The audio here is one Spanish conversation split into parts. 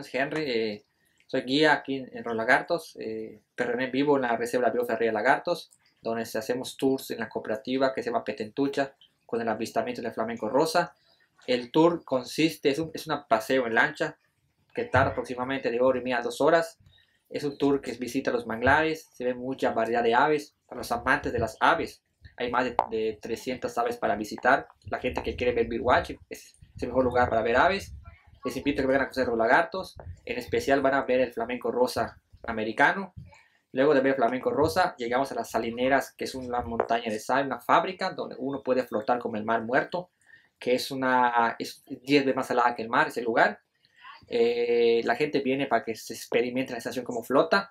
nombre es Henry, soy guía aquí en Los Lagartos, pero vivo en la Reserva Bioferría Lagartos, donde hacemos tours en la cooperativa que se llama Petentucha, con el avistamiento del flamenco rosa. El tour consiste, es un paseo en lancha que tarda aproximadamente de hora y media a 2 horas. Es un tour que visita los manglares, se ve mucha variedad de aves, para los amantes de las aves. Hay más de 300 aves para visitar. La gente que quiere ver birdwatching es el mejor lugar para ver aves. Les invito a que vengan a conocer Los Lagartos. En especial van a ver el flamenco rosa americano. Luego de ver el flamenco rosa, llegamos a las salineras, que es una montaña de sal, una fábrica donde uno puede flotar como el mar muerto, que es 10 veces más salada que el mar, ese lugar. La gente viene para que se experimente la sensación como flota.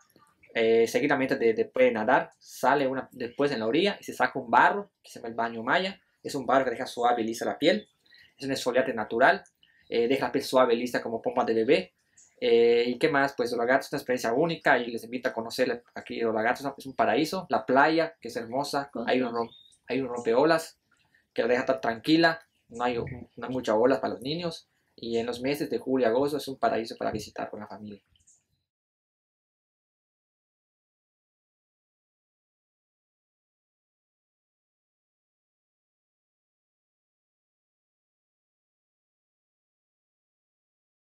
Seguidamente después de nadar, sale después en la orilla y se saca un barro que se llama el baño maya. Es un barro que deja suave y lisa la piel. Es un exfoliante natural. Deja la piel suave y lisa como pompa de bebé. ¿Y qué más? Pues Los Lagartos es una experiencia única y les invito a conocer aquí Los Lagartos. Es un paraíso. La playa, que es hermosa. Hay un rompeolas que la deja estar tranquila. No hay muchas olas para los niños. Y en los meses de julio y agosto es un paraíso para visitar con la familia.